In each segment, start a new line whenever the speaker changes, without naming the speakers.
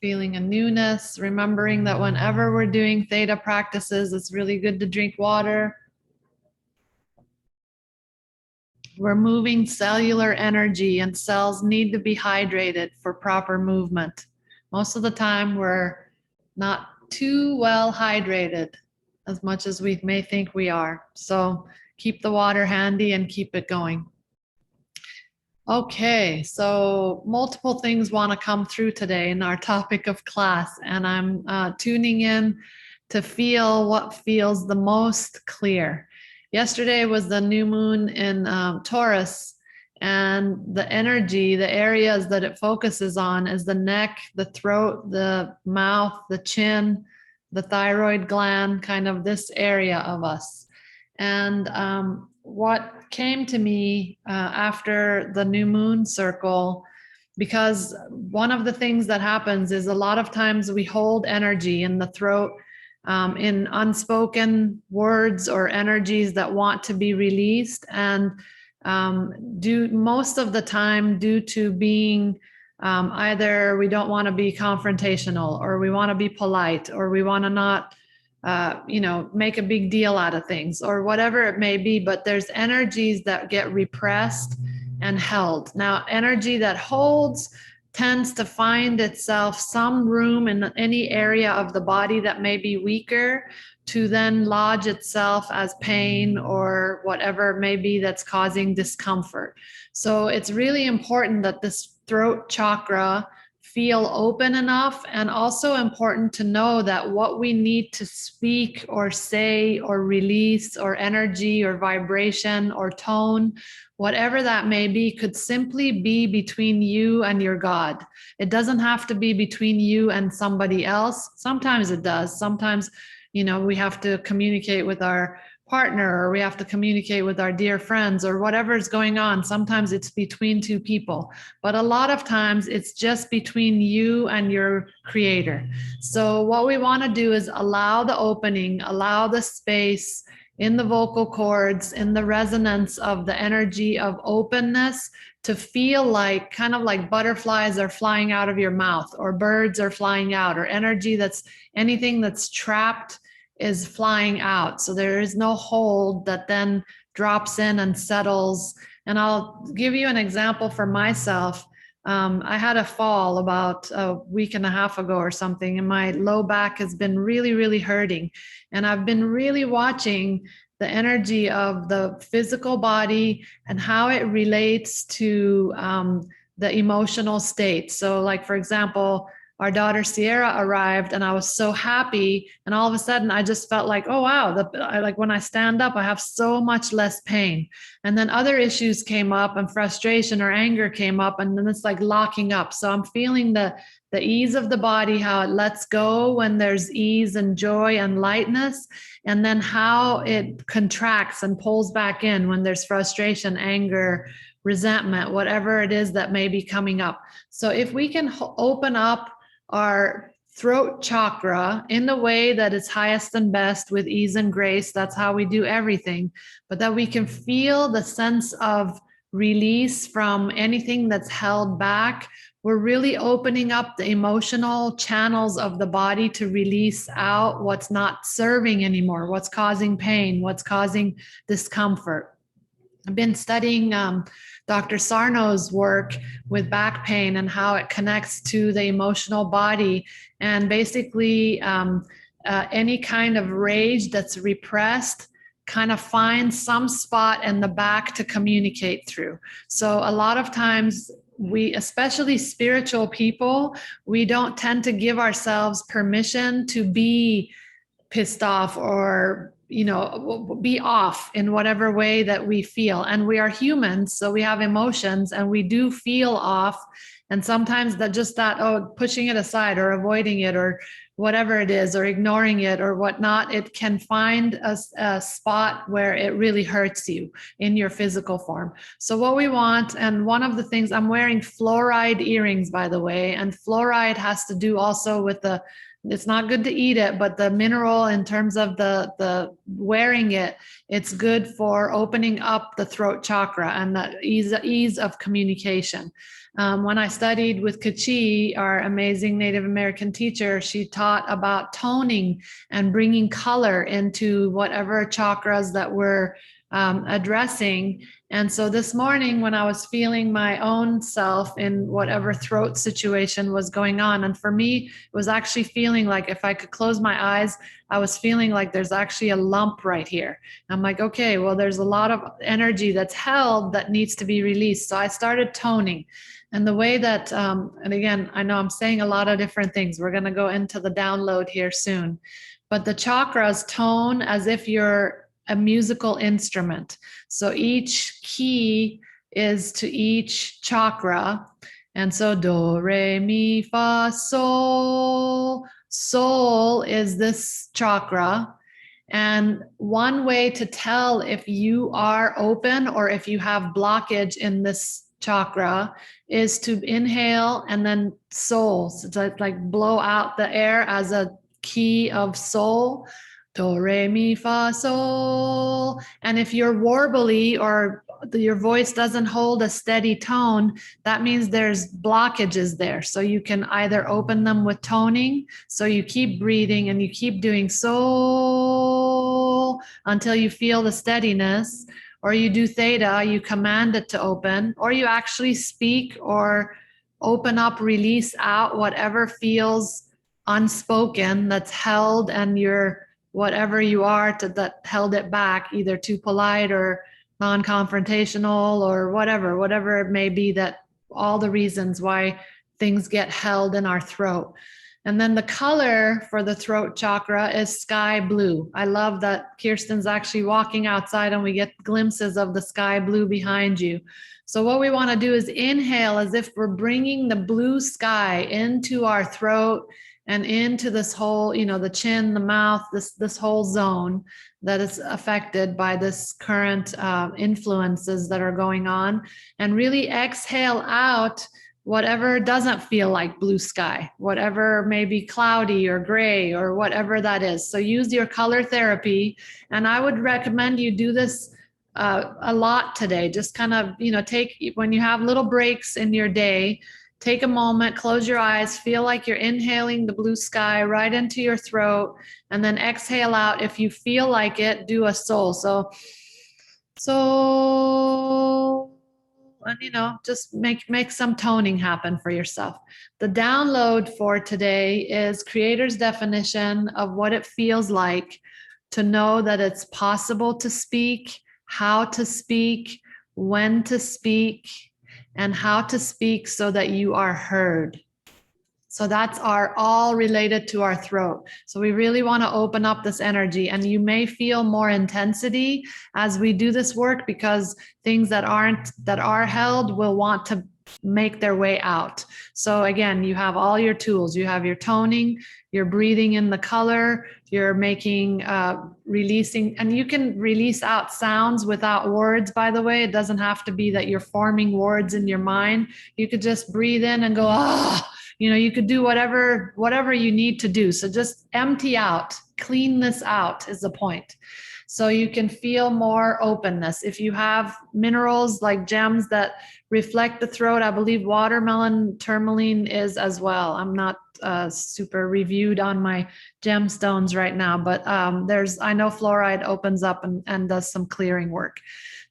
Feeling a newness, remembering that whenever we're doing theta practices, it's really good to drink water. We're moving cellular energy, and cells need to be hydrated for proper movement. Most of the time, we're not too well hydrated as much as we may think we are. So keep the water handy and keep it going. Okay, so multiple things want to come through today in our topic of class, and I'm tuning in to feel what feels the most clear. Yesterday was the new moon in Taurus, and the energy, the areas that it focuses on is the neck, the throat, the mouth, the chin, the thyroid gland, kind of this area of us. And what came to me after the new moon circle, because one of the things that happens is a lot of times we hold energy in the throat in unspoken words or energies that want to be released, and most of the time due to being either we don't want to be confrontational, or we want to be polite, or we want to not make a big deal out of things, or whatever it may be, but there's energies that get repressed and held. Now, energy that holds tends to find itself some room in any area of the body that may be weaker to then lodge itself as pain or whatever it may be that's causing discomfort. So it's really important that this throat chakra feel open enough, and also important to know that what we need to speak or say or release, or energy or vibration or tone, whatever that may be, could simply be between you and your God. It doesn't have to be between you and somebody else. Sometimes it does. Sometimes, we have to communicate with our partner, or we have to communicate with our dear friends, or whatever is going on. Sometimes it's between two people, but a lot of times it's just between you and your creator. So what we want to do is allow the opening, allow the space in the vocal cords, in the resonance of the energy of openness, to feel like, kind of like butterflies are flying out of your mouth, or birds are flying out, or energy anything that's trapped is flying out. So there is no hold that then drops in and settles. And I'll give you an example for myself. I had a fall about a week and a half ago or something, and my low back has been really, really hurting. And I've been really watching the energy of the physical body and how it relates to the emotional state. So like, for example, our daughter Sierra arrived, and I was so happy, and all of a sudden I just felt like, oh wow, like when I stand up I have so much less pain. And then other issues came up, and frustration or anger came up, and then it's like locking up. So I'm feeling the ease of the body, how it lets go when there's ease and joy and lightness, and then how it contracts and pulls back in when there's frustration, anger, resentment, whatever it is that may be coming up. So if we can open up our throat chakra in the way that is highest and best, with ease and grace, that's how we do everything, but that we can feel the sense of release from anything that's held back. We're really opening up the emotional channels of the body to release out what's not serving anymore, what's causing pain, what's causing discomfort. I've been studying Dr. Sarno's work with back pain and how it connects to the emotional body, and basically any kind of rage that's repressed kind of finds some spot in the back to communicate through. So a lot of times we, especially spiritual people, we don't tend to give ourselves permission to be pissed off or be off in whatever way that we feel. And we are humans, so we have emotions, and we do feel off. And sometimes pushing it aside or avoiding it or whatever it is, or ignoring it or whatnot, it can find a spot where it really hurts you in your physical form. So what we want, and one of the things, I'm wearing fluoride earrings, by the way, and fluoride has to do also with the It's not good to eat it, but the mineral in terms of the wearing it, it's good for opening up the throat chakra and the ease of communication. When I studied with Kachi, our amazing Native American teacher, she taught about toning and bringing color into whatever chakras that we're addressing. And so this morning, when I was feeling my own self in whatever throat situation was going on, and for me, it was actually feeling like if I could close my eyes, I was feeling like there's actually a lump right here. I'm like, okay, well, there's a lot of energy that's held that needs to be released. So I started toning. And the way that, and again, I know I'm saying a lot of different things. We're going to go into the download here soon. But the chakras tone as if you're a musical instrument. So each key is to each chakra. And so do, re, mi, fa, sol. Sol is this chakra. And one way to tell if you are open or if you have blockage in this chakra is to inhale and then sol. So it's like blow out the air as a key of sol. Do, re, mi, fa, sol. And if you're warbly or your voice doesn't hold a steady tone, that means there's blockages there. So you can either open them with toning. So you keep breathing and you keep doing sol until you feel the steadiness, or you do theta, you command it to open, or you actually speak or open up, release out whatever feels unspoken that's held, and you're whatever you are that held it back, either too polite or non-confrontational or whatever it may be, that all the reasons why things get held in our throat. And then the color for the throat chakra is sky blue. I love that Kirsten's actually walking outside and we get glimpses of the sky blue behind you. So what we want to do is inhale as if we're bringing the blue sky into our throat and into this whole, the chin, the mouth, this whole zone that is affected by this current influences that are going on. And really exhale out whatever doesn't feel like blue sky, whatever may be cloudy or gray or whatever that is. So use your color therapy. And I would recommend you do this a lot today. Just kind of, take, when you have little breaks in your day, take a moment, close your eyes, feel like you're inhaling the blue sky right into your throat, and then exhale out. If you feel like it, do a sol. So, and just make some toning happen for yourself. The download for today is Creator's definition of what it feels like to know that it's possible to speak, how to speak, when to speak, and how to speak so that you are heard. So that's all related to our throat. So we really want to open up this energy, and you may feel more intensity as we do this work because things that are held will want to make their way out. So again, you have all your tools. You have your toning, you're breathing in the color, you're making, releasing, and you can release out sounds without words, by the way. It doesn't have to be that you're forming words in your mind. You could just breathe in and go, ah, you could do whatever you need to do. So just empty out, clean this out is the point. So you can feel more openness. If you have minerals like gems that reflect the throat, I believe watermelon tourmaline is as well. I'm not super reviewed on my gemstones right now, but I know fluoride opens up and does some clearing work.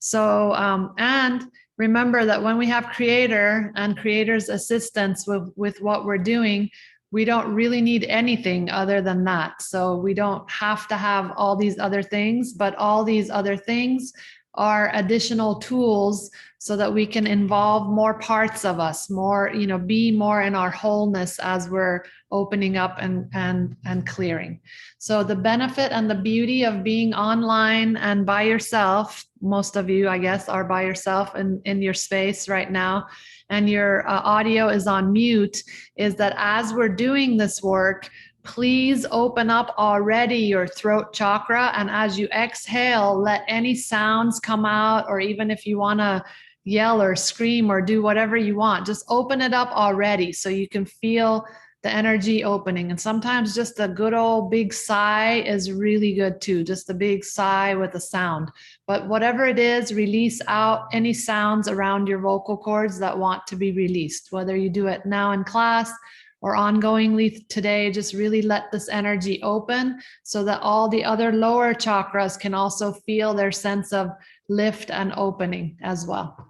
So, and remember that when we have Creator and Creator's assistance with what we're doing, we don't really need anything other than that. So we don't have to have all these other things, but all these other things are additional tools so that we can involve more parts of us, more, be more in our wholeness as we're opening up and clearing. So the benefit and the beauty of being online and by yourself, most of you, I guess, are by yourself in your space right now, and your audio is on mute, is that as we're doing this work, please open up already your throat chakra. And as you exhale, let any sounds come out, or even if you want to yell or scream or do whatever you want, just open it up already so you can feel the energy opening. And sometimes just a good old big sigh is really good too, just a big sigh with a sound. But whatever it is, release out any sounds around your vocal cords that want to be released, whether you do it now in class or ongoingly today. Just really let this energy open so that all the other lower chakras can also feel their sense of lift and opening as well.